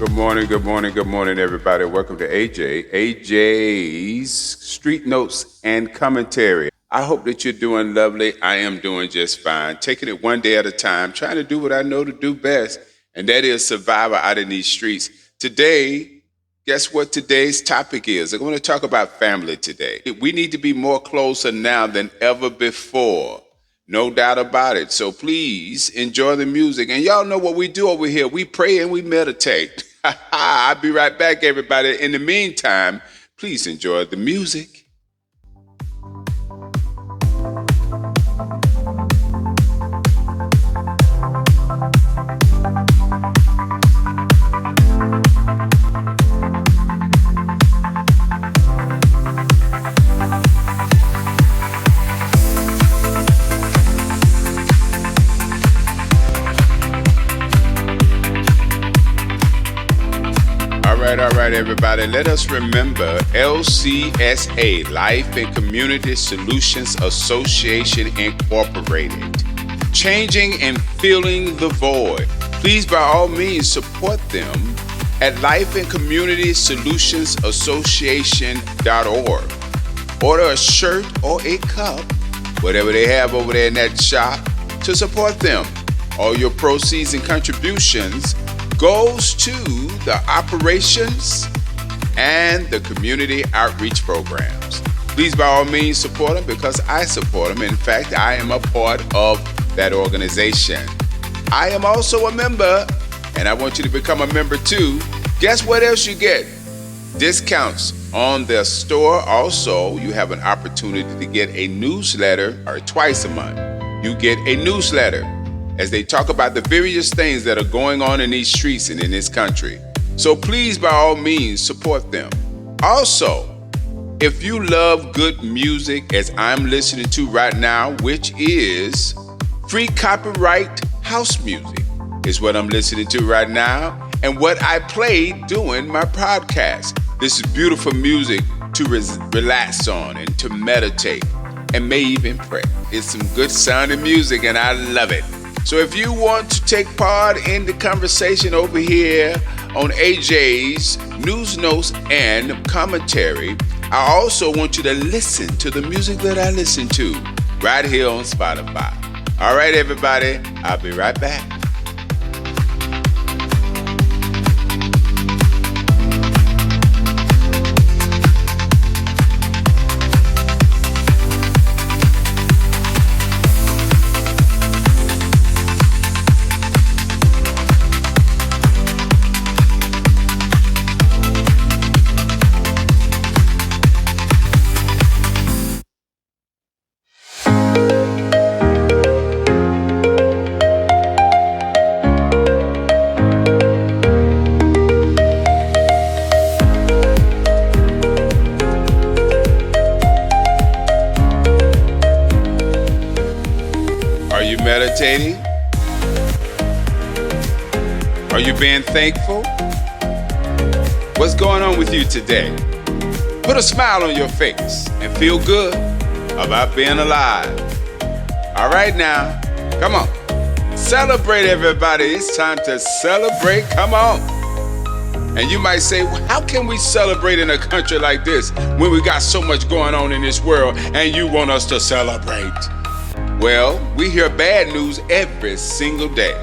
Good morning, everybody. Welcome to AJ's Street Notes and Commentary. I hope that you're doing lovely. I am doing just fine. Taking it one day at a time, trying to do what I know to do best, and that is survive out in these streets. Today, guess what today's topic is? I'm going to talk about family today. We need to be more closer now than ever before. No doubt about it. So please enjoy the music. And y'all know what we do over here. We pray and we meditate. I'll be right back, everybody. In the meantime, please enjoy the music. All right, everybody. Let us remember LCSA, Life and Community Solutions Association Incorporated. Changing and filling the void. Please, by all means, support them at Life and Community Solutions Association.org. Order a shirt or a cup, whatever they have over there in that shop, to support them. All your proceeds and contributions goes to the operations and the community outreach programs. Please, by all means, support them because I support them. In fact, I am a part of that organization. I am also a member, and I want you to become a member too. Guess what else you get? Discounts on their store. Also, you have an opportunity to get a newsletter twice a month. You get a newsletter as they talk about the various things that are going on in these streets and in this country. So please, by all means, support them. Also, if you love good music, as I'm listening to right now, which is free copyright house music, is what I'm listening to right now, and what I play doing my podcast. This is beautiful music to relax on and to meditate and may even pray. It's some good sounding music and I love it. So if you want to take part in the conversation over here on AJ's News Notes and Commentary, I also want you to listen to the music that I listen to right here on Spotify. All right, everybody, I'll be right back. Meditating? Are you being thankful? What's going on with you today? Put a smile on your face and feel good about being alive. All right now, come on. Celebrate, everybody. It's time to celebrate. Come on. And you might say, well, how can we celebrate in a country like this when we got so much going on in this world and you want us to celebrate? Well, we hear bad news every single day.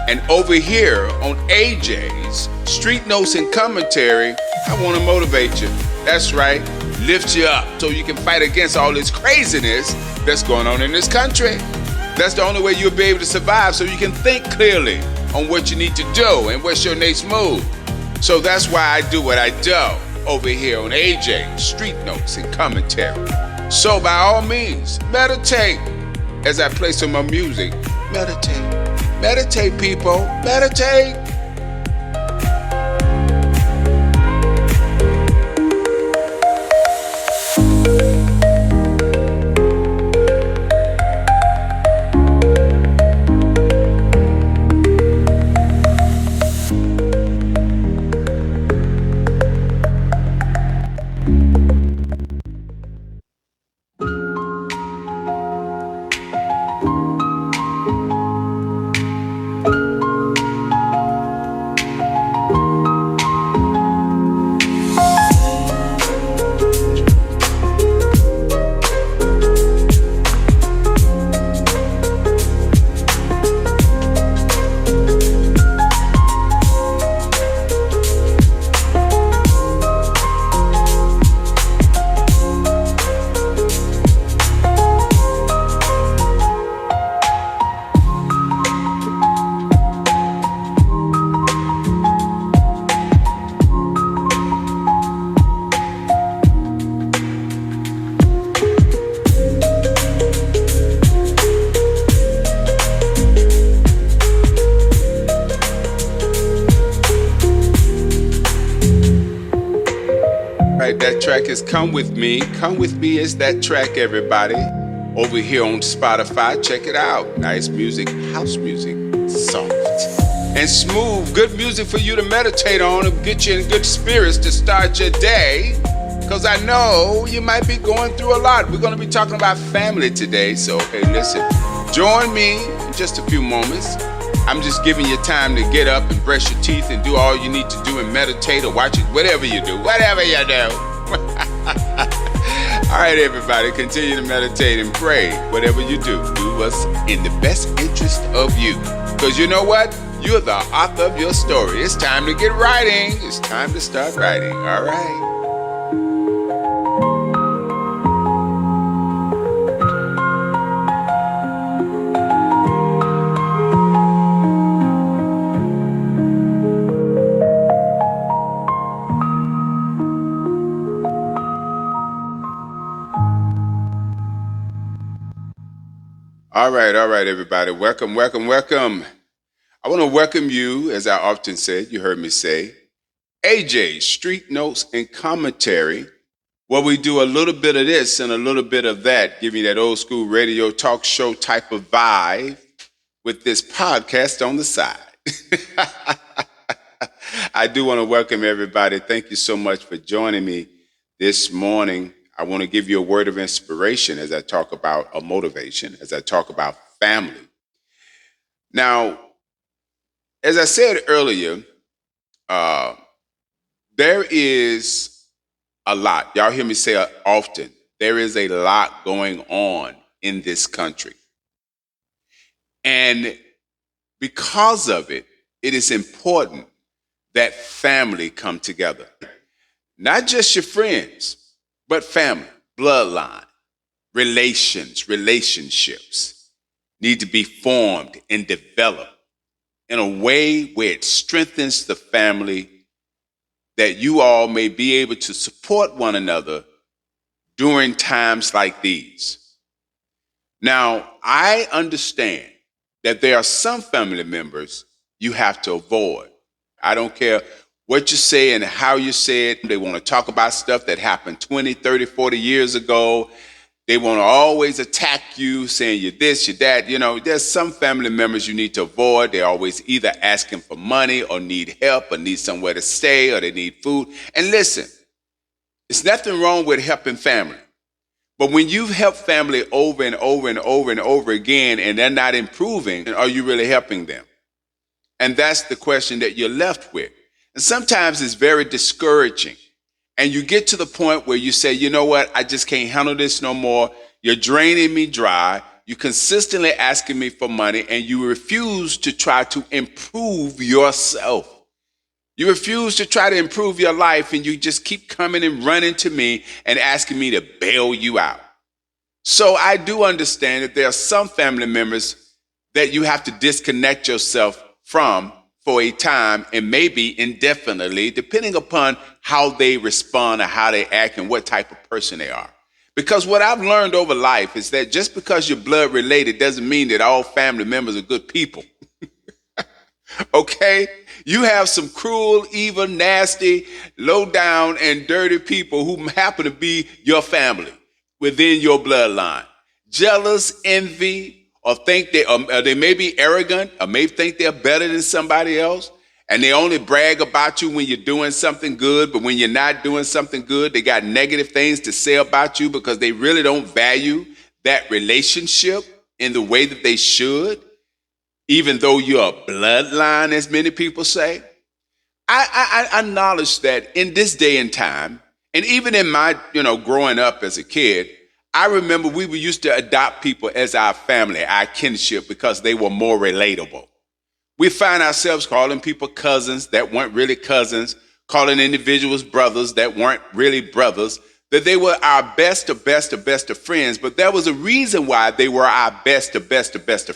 And over here on AJ's Street Notes and Commentary, I want to motivate you. That's right, lift you up so you can fight against all this craziness that's going on in this country. That's the only way you'll be able to survive, so you can think clearly on what you need to do and what's your next move. So that's why I do what I do over here on AJ's Street Notes and Commentary. So by all means, meditate. As I play some more music, meditate. Meditate, people. Meditate. right, that track is Come With Me. Come With Me is that track, everybody. Over here on Spotify, check it out. Nice music, house music, soft and smooth. Good music for you to meditate on and get you in good spirits to start your day. Because I know you might be going through a lot. We're going to be talking about family today. So, hey, listen, join me in just a few moments. I'm just giving you time to get up and brush your teeth and do all you need to do and meditate or watch it, whatever you do. Whatever you do. All right, everybody, continue to meditate and pray. Whatever you do what's in the best interest of you. Because you know what? You're the author of your story. It's time to get writing. It's time to start writing. All right. All right, everybody. Welcome. I want to welcome you, as I often said, you heard me say, AJ, Street Notes and Commentary, where we do a little bit of this and a little bit of that, giving you that old school radio talk show type of vibe with this podcast on the side. I do want to welcome everybody. Thank you so much for joining me this morning. I want to give you a word of inspiration as I talk about a motivation, as I talk about family. Now, as I said earlier, there is a lot. Y'all hear me say it often. There is a lot going on in this country. And because of it, it is important that family come together. Not just your friends, but family, bloodline, relationships need to be formed and developed in a way where it strengthens the family, that you all may be able to support one another during times like these. Now, I understand that there are some family members you have to avoid. I don't care what you say and how you say it. They want to talk about stuff that happened 20, 30, 40 years ago. They want to always attack you, saying you're this, you're that. You know, there's some family members you need to avoid. They're always either asking for money or need help or need somewhere to stay or they need food. And listen, there's nothing wrong with helping family. But when you've helped family over and over and over and over again and they're not improving, are you really helping them? And that's the question that you're left with. And sometimes it's very discouraging. And you get to the point where you say, you know what, I just can't handle this no more. You're draining me dry. You're consistently asking me for money and you refuse to try to improve yourself. You refuse to try to improve your life and you just keep coming and running to me and asking me to bail you out. So I do understand that there are some family members that you have to disconnect yourself from for a time and maybe indefinitely, depending upon how they respond or how they act and what type of person they are. Because what I've learned over life is that just because you're blood related doesn't mean that all family members are good people. Okay? You have some cruel, evil, nasty, low down, and dirty people who happen to be your family within your bloodline. Jealous, envy, or think they may be arrogant or may think they're better than somebody else. And they only brag about you when you're doing something good. But when you're not doing something good, they got negative things to say about you because they really don't value that relationship in the way that they should, even though you're a bloodline, as many people say. I acknowledge that in this day and time, and even in my, growing up as a kid, I remember we used to adopt people as our family, our kinship, because they were more relatable. We find ourselves calling people cousins that weren't really cousins, calling individuals brothers that weren't really brothers, that they were our best of friends. But there was a reason why they were our best of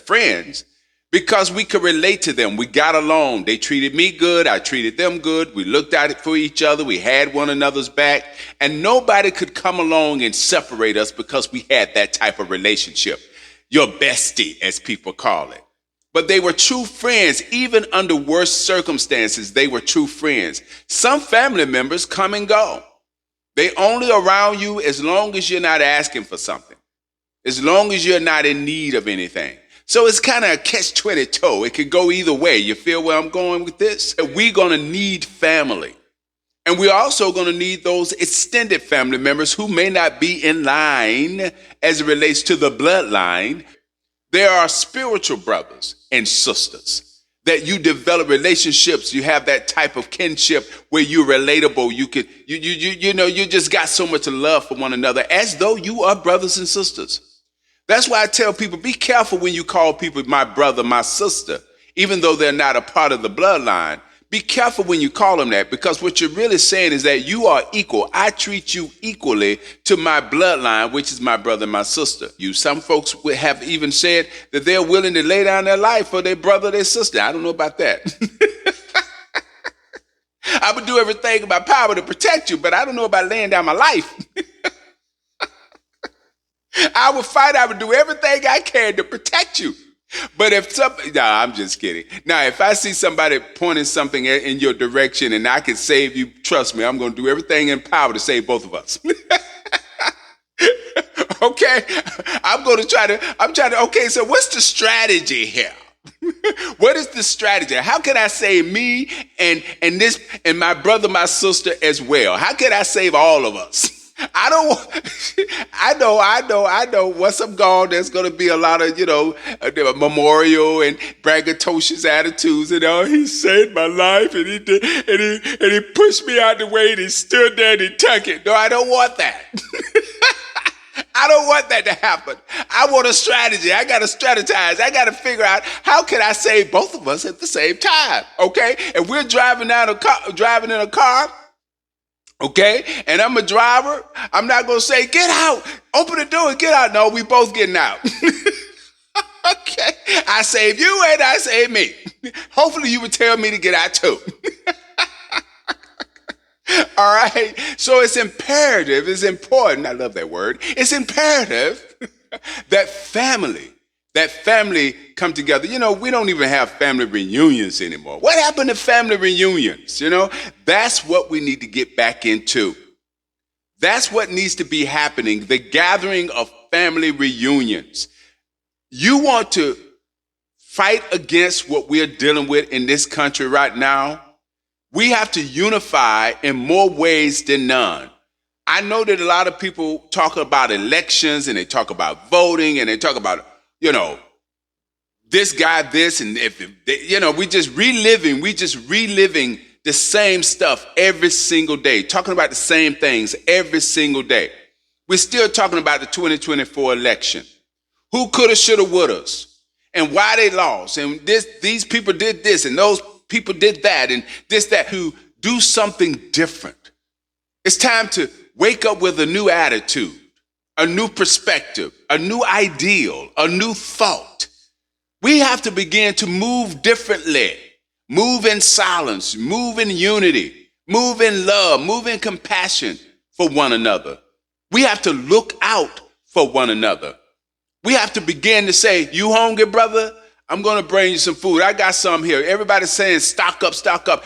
friends, because we could relate to them. We got along. They treated me good. I treated them good. We looked out for each other. We had one another's back. And nobody could come along and separate us because we had that type of relationship. Your bestie, as people call it. But they were true friends. Even under worse circumstances, they were true friends. Some family members come and go. They only around you as long as you're not asking for something, as long as you're not in need of anything. So it's kind of a catch-22. It could go either way. You feel where I'm going with this? We're going to need family. And we're also going to need those extended family members who may not be in line as it relates to the bloodline. There are spiritual brothers and sisters that you develop relationships. You have that type of kinship where you're relatable. You just got so much love for one another as though you are brothers and sisters. That's why I tell people, be careful when you call people my brother, my sister, even though they're not a part of the bloodline. Be careful when you call them that, because what you're really saying is that you are equal. I treat you equally to my bloodline, which is my brother and my sister. Some folks have even said that they're willing to lay down their life for their brother or their sister. I don't know about that. I would do everything in my power to protect you, but I don't know about laying down my life. I would fight. I would do everything I can to protect you. But I'm just kidding. Now, if I see somebody pointing something in your direction and I can save you, trust me, I'm going to do everything in power to save both of us. Okay? Okay, so what's the strategy here? What is the strategy? How can I save me and my brother, my sister as well? How can I save all of us? I know. Once I'm gone, there's going to be a lot of, memorial and braggadocious attitudes. He saved my life and he did, and he pushed me out the way and he stood there and he took it. No, I don't want that. I don't want that to happen. I want a strategy. I got to strategize. I got to figure out how can I save both of us at the same time. Okay. If we're driving in a car. Okay, and I'm a driver. I'm not going to say, get out, open the door and get out. No, we both getting out. Okay, I saved you and I saved me. Hopefully you would tell me to get out too. All right, so it's imperative, it's important, I love that word. It's imperative that family come together. We don't even have family reunions anymore. What happened to family reunions? That's what we need to get back into. That's what needs to be happening, the gathering of family reunions. You want to fight against what we're dealing with in this country right now? We have to unify in more ways than none. I know that a lot of people talk about elections and they talk about voting and they talk about this guy, this, and we just reliving the same stuff every single day, talking about the same things every single day. We're still talking about the 2024 election. Who coulda, shoulda, woulda, and why they lost, and these people did this, and those people did that, and this, that. To do something different. It's time to wake up with a new attitude, a new perspective, a new ideal, a new thought. We have to begin to move differently, move in silence, move in unity, move in love, move in compassion for one another. We have to look out for one another. We have to begin to say, you hungry, brother? I'm going to bring you some food. I got some here. Everybody's saying, stock up, stock up.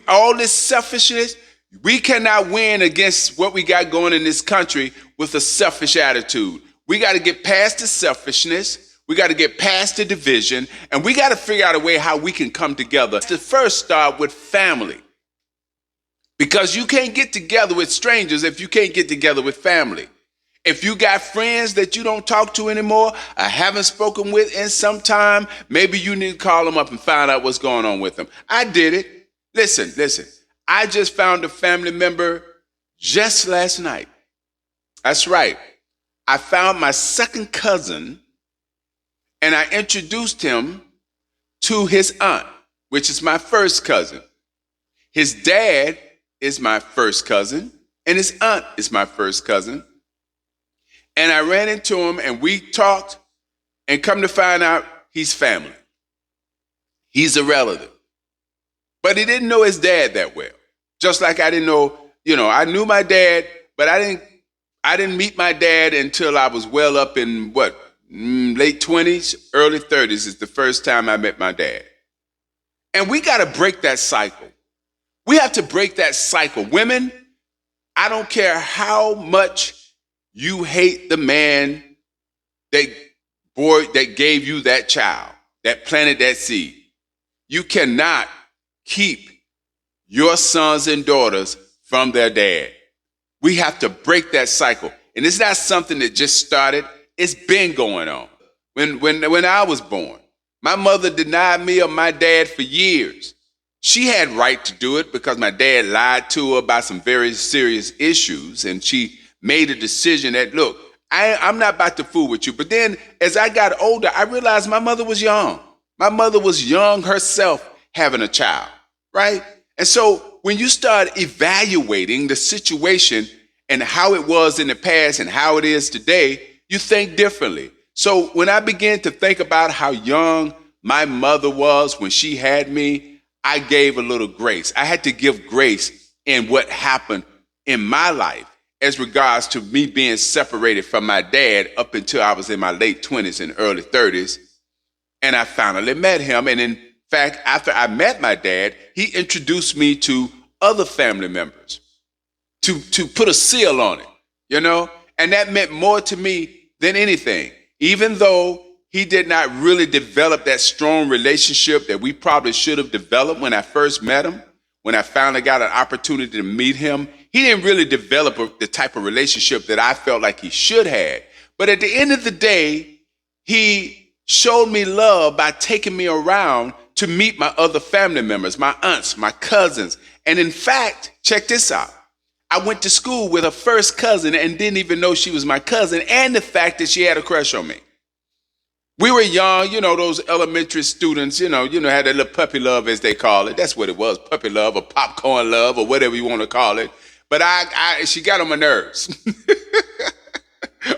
All this selfishness, we cannot win against what we got going in this country with a selfish attitude. We got to get past the selfishness. We got to get past the division, and we got to figure out a way how we can come together. To first start with family, because you can't get together with strangers if you can't get together with family. If you got friends that you don't talk to anymore, or haven't spoken with in some time, maybe you need to call them up and find out what's going on with them. I did it. Listen. I just found a family member just last night. That's right. I found my second cousin, and I introduced him to his aunt, which is my first cousin. His dad is my first cousin, and his aunt is my first cousin. And I ran into him, and we talked, and come to find out, he's family. He's a relative. But he didn't know his dad that well. Just like I didn't know, I knew my dad, but I didn't meet my dad until I was well up in late 20s, early 30s is the first time I met my dad. And we got to break that cycle. We have to break that cycle. Women, I don't care how much you hate the man that that gave you that child, that planted that seed. You cannot keep your sons and daughters from their dad. We have to break that cycle. And it's not something that just started. It's been going on. When I was born, my mother denied me of my dad for years. She had right to do it because my dad lied to her about some very serious issues. And she made a decision that, look, I'm not about to fool with you. But then as I got older, I realized my mother was young. My mother was young herself having a child, right? And so when you start evaluating the situation and how it was in the past and how it is today, you think differently. So when I began to think about how young my mother was when she had me, I gave a little grace. I had to give grace in what happened in my life as regards to me being separated from my dad up until I was in my late 20s and early 30s. And I finally met him. And in fact, after I met my dad, he introduced me to other family members to put a seal on it, you know? And that meant more to me than anything. Even though he did not really develop that strong relationship that we probably should have developed when I first met him, when I finally got an opportunity to meet him, he didn't really develop the type of relationship that I felt like he should have. But at the end of the day, he showed me love by taking me around to meet my other family members, my aunts, my cousins. And in fact, check this out. I went to school with her first cousin and didn't even know she was my cousin, and the fact that she had a crush on me. We were young, you know, those elementary students, you know, had that little puppy love, as they call it. That's what it was, puppy love or popcorn love or whatever you want to call it. But she got on my nerves.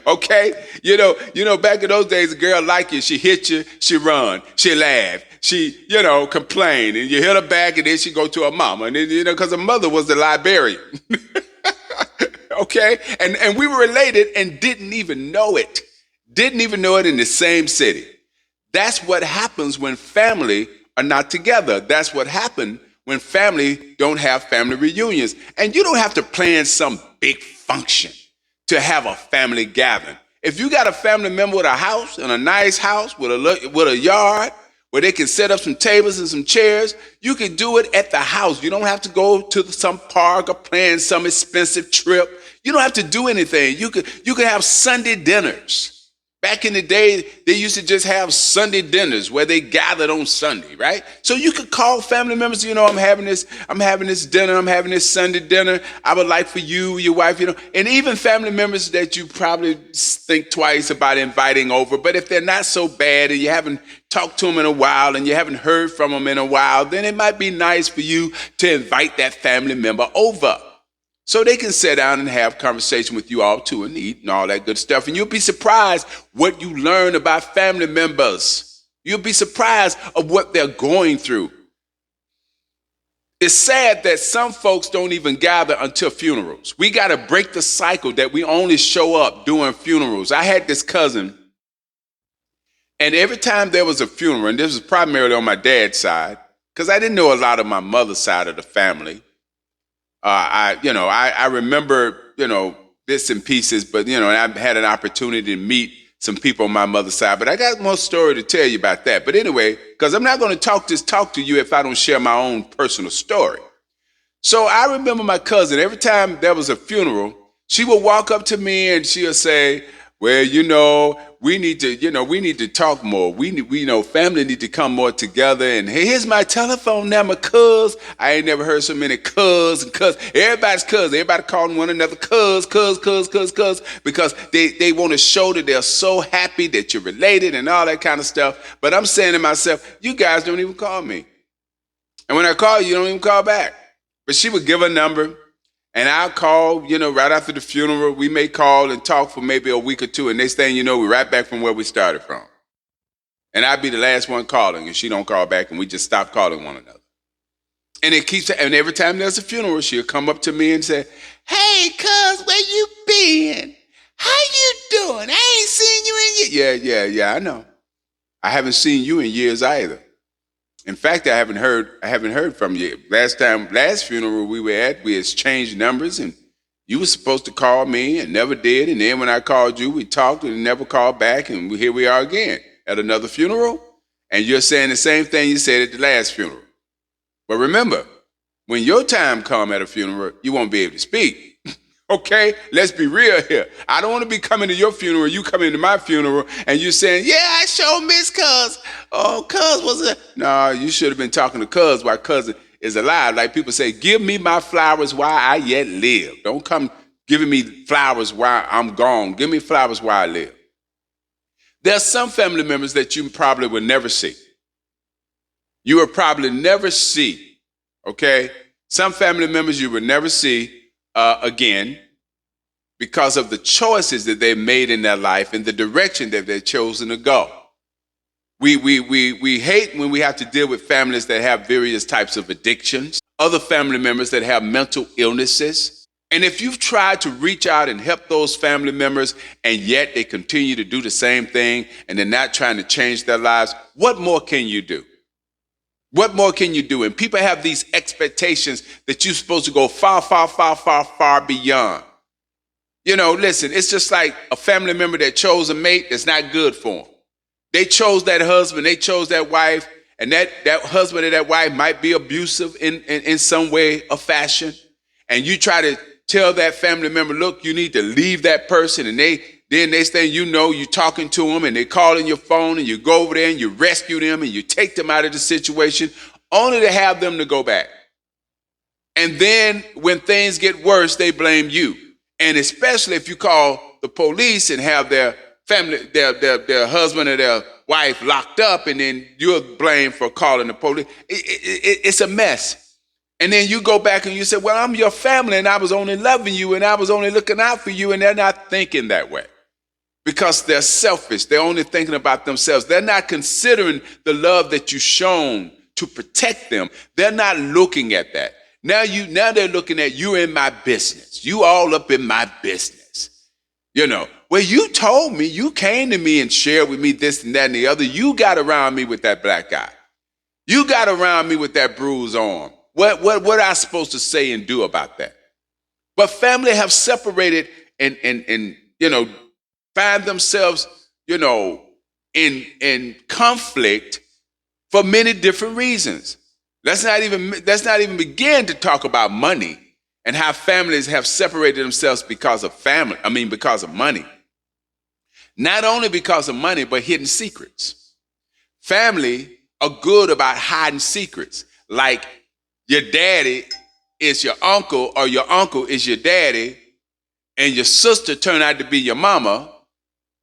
Okay? You know, back in those days, a girl like you, she hit you, she run, she laugh, she, complain, and you hit her back, and then she go to her mama, and then, because her mother was the librarian. Okay? And we were related and didn't even know it. Didn't even know it in the same city. That's what happens when family are not together. That's what happened when family don't have family reunions. And you don't have to plan some big function to have a family gathering. If you got a family member with a house and a nice house with a yard where they can set up some tables and some chairs, you can do it at the house. You don't have to go to some park or plan some expensive trip. You don't have to do anything. You could have Sunday dinners. Back in the day, they used to just have Sunday dinners where they gathered on Sunday, right? So you could call family members, I'm having this dinner, I'm having this Sunday dinner. I would like for you, your wife, and even family members that you probably think twice about inviting over. But if they're not so bad and you haven't talked to them in a while and you haven't heard from them in a while, then it might be nice for you to invite that family member over, so they can sit down and have conversation with you all too and eat and all that good stuff. And you'll be surprised what you learn about family members. You'll be surprised of what they're going through. It's sad that some folks don't even gather until funerals. We got to break the cycle that we only show up during funerals. I had this cousin, and every time there was a funeral, and this was primarily on my dad's side, because I didn't know a lot of my mother's side of the family. I remember, bits and pieces, but, I had an opportunity to meet some people on my mother's side, but I got more story to tell you about that. But anyway, because I'm not going to talk to you if I don't share my own personal story. So I remember my cousin, every time there was a funeral, she would walk up to me and she'll say, well, we need to talk more. Family need to come more together. And here's my telephone number, cuz. I ain't never heard so many cuz and cuz. Everybody's cuz. Everybody calling one another cuz, because they want to show that they're so happy that you're related and all that kind of stuff. But I'm saying to myself, you guys don't even call me. And when I call you, don't even call back. But she would give a number. And I'll call, right after the funeral. We may call and talk for maybe a week or two. And next thing you know, we're right back from where we started from. And I'll be the last one calling, and she don't call back, and we just stop calling one another. And and every time there's a funeral, she'll come up to me and say, hey, cuz, where you been? How you doing? I ain't seen you in years. Yeah, I know. I haven't seen you in years either. In fact, I haven't heard from you. Last funeral we were at, we exchanged numbers, and You were supposed to call me and never did. And then when I called you, we talked and never called back. And here we are again at another funeral. And you're saying the same thing you said at the last funeral. But remember, when your time comes at a funeral, you won't be able to speak. Okay, let's be real here. I don't want to be coming to your funeral, you coming to my funeral, and you saying, yeah, I sure miss Cuz. Oh, Cuz was it? No, you should have been talking to Cuz while Cuz is alive. Like people say, give me my flowers while I yet live. Don't come giving me flowers while I'm gone. Give me flowers while I live. There are some family members that you probably will never see. You will probably never see, okay? Some family members you will never see again, because of the choices that they've made in their life and the direction that they've chosen to go. We hate when we have to deal with families that have various types of addictions, other family members that have mental illnesses. And if you've tried to reach out and help those family members and yet they continue to do the same thing and they're not trying to change their lives, what more can you do? What more can you do? And people have these expectations that you're supposed to go far, far, far, far, far beyond. You know, listen, it's just like a family member that chose a mate that's not good for them. They chose that husband, they chose that wife, and that husband or that wife might be abusive in some way or fashion. And you try to tell that family member, look, you need to leave that person. And then next thing you know, you're talking to them and they call in your phone and you go over there and you rescue them and you take them out of the situation only to have them to go back. And then when things get worse, they blame you. And especially if you call the police and have their family, their husband or their wife locked up and then you're blamed for calling the police. It's a mess. And then you go back and you say, well, I'm your family and I was only loving you and I was only looking out for you, and they're not thinking that way. Because they're selfish. They're only thinking about themselves. They're not considering the love that you've shown to protect them. They're not looking at that. Now they're looking at you in my business. You all up in my business. You know, well, you told me, you came to me and shared with me this and that and the other. You got around me with that black eye. You got around me with that bruised arm. What am I supposed to say and do about that? But family have separated and you know, find themselves, you know, in conflict for many different reasons. Let's not even begin to talk about money and how families have separated themselves because of because of money. Not only because of money, but hidden secrets. Family are good about hiding secrets. Like your daddy is your uncle or your uncle is your daddy and your sister turned out to be your mama,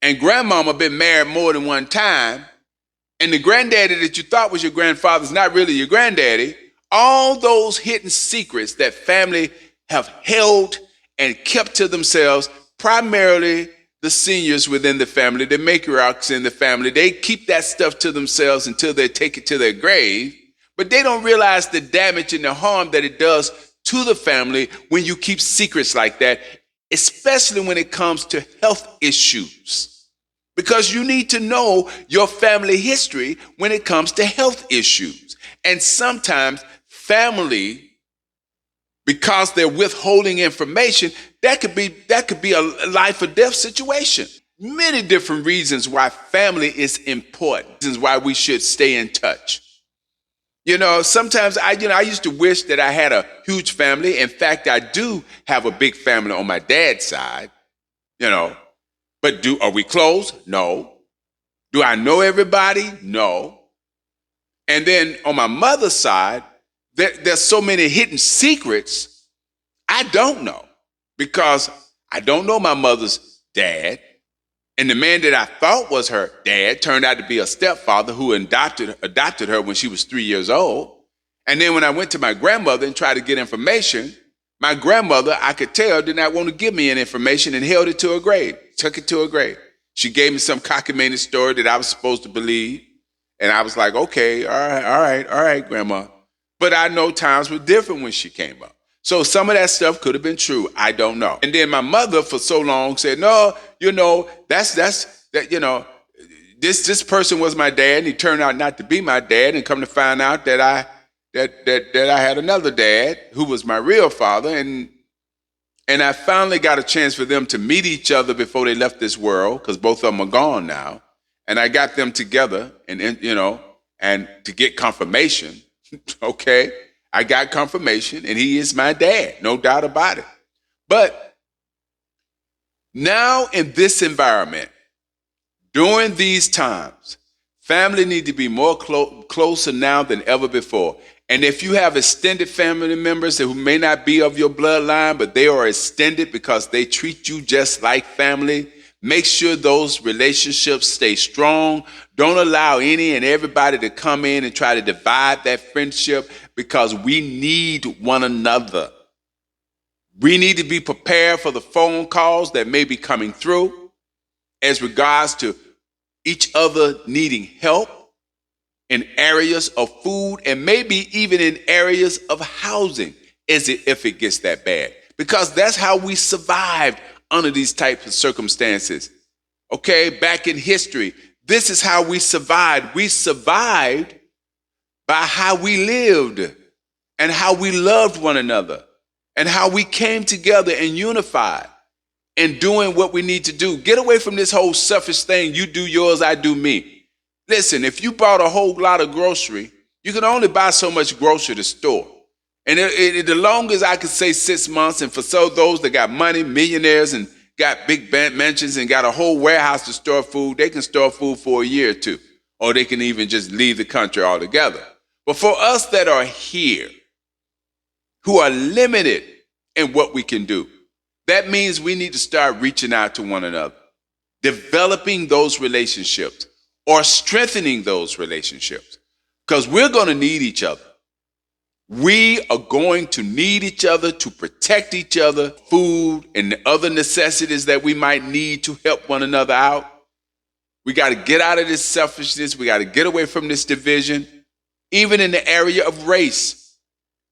and grandmama been married more than one time, and the granddaddy that you thought was your grandfather is not really your granddaddy. All those hidden secrets that family have held and kept to themselves, primarily the seniors within the family, the matriarchs in the family, they keep that stuff to themselves until they take it to their grave, but they don't realize the damage and the harm that it does to the family when you keep secrets like that, especially when it comes to health issues. Because you need to know your family history when it comes to health issues. And sometimes family, because they're withholding information, that could be a life or death situation. Many different reasons why family is important, reasons why we should stay in touch. You know, sometimes I used to wish that I had a huge family. In fact, I do have a big family on my dad's side, you know. But are we close? No. Do I know everybody? No. And then on my mother's side, there's so many hidden secrets I don't know, because I don't know my mother's dad. And the man that I thought was her dad turned out to be a stepfather who adopted her when she was 3 years old. And then when I went to my grandmother and tried to get information, my grandmother, I could tell, did not want to give me any information and held it to her grave, took it to her grave. She gave me some cockamamie story that I was supposed to believe. And I was like, okay, all right, Grandma. But I know times were different when she came up. So some of that stuff could have been true. I don't know. And then my mother for so long said, no, you know, you know, this person was my dad and he turned out not to be my dad, and come to find out that I had another dad who was my real father, and And I finally got a chance for them to meet each other before they left this world, because both of them are gone now. And I got them together and and to get confirmation. Okay. I got confirmation and he is my dad. No doubt about it. But now in this environment, during these times, family need to be more closer now than ever before. And if you have extended family members who may not be of your bloodline, but they are extended because they treat you just like family, make sure those relationships stay strong. Don't allow any and everybody to come in and try to divide that friendship, because we need one another. We need to be prepared for the phone calls that may be coming through as regards to each other needing help in areas of food and maybe even in areas of housing if it gets that bad. Because that's how we survived under these types of circumstances. Okay, back in history, this is how we survived. We survived by how we lived and how we loved one another and how we came together and unified and doing what we need to do. Get away from this whole selfish thing. You do yours, I do me. Listen, if you bought a whole lot of grocery, you can only buy so much grocery to store. And the longest I could say 6 months, and for those that got money, millionaires, and got big mansions and got a whole warehouse to store food, they can store food for a year or two, or they can even just leave the country altogether. But for us that are here, who are limited in what we can do, that means we need to start reaching out to one another, developing those relationships, or strengthening those relationships, because we're going to need each other. We are going to need each other to protect each other, food and the other necessities that we might need to help one another out. We got to get out of this selfishness. We got to get away from this division, even in the area of race.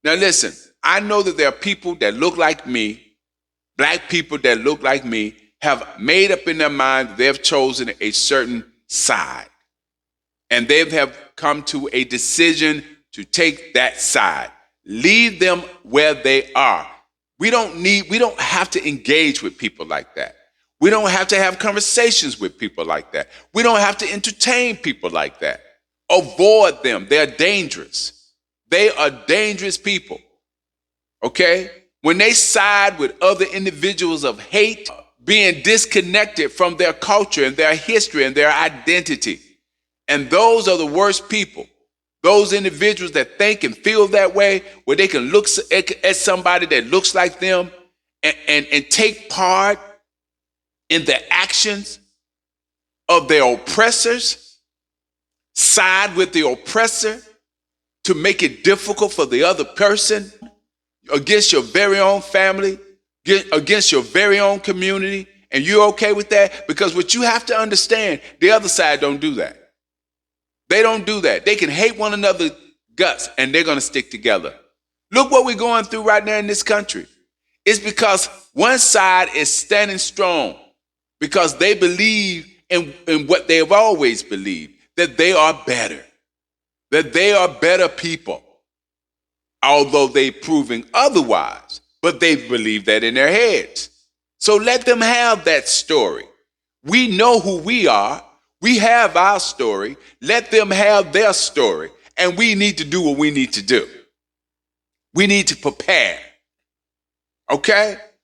Now, listen, I know that there are people that look like me, black people that look like me, have made up in their mind that they've chosen a certain side. And they have come to a decision to take that side. Leave them where they are. We don't have to engage with people like that. We don't have to have conversations with people like that. We don't have to entertain people like that. Avoid them. They're dangerous. They are dangerous people. Okay? When they side with other individuals of hate, being disconnected from their culture and their history and their identity. And those are the worst people. Those individuals that think and feel that way, where they can look at somebody that looks like them and take part in the actions of their oppressors, side with the oppressor to make it difficult for the other person against your very own family, against your very own community, and you're okay with that? Because what you have to understand, the other side don't do that. They don't do that. They can hate one another guts and they're going to stick together. Look what we're going through right now in this country. It's because one side is standing strong because they believe in what they have always believed, that they are better, that they are better people, although they've proven otherwise. But they believe that in their heads. So let them have that story. We know who we are. We have our story. Let them have their story. And we need to do what we need to do. We need to prepare. Okay?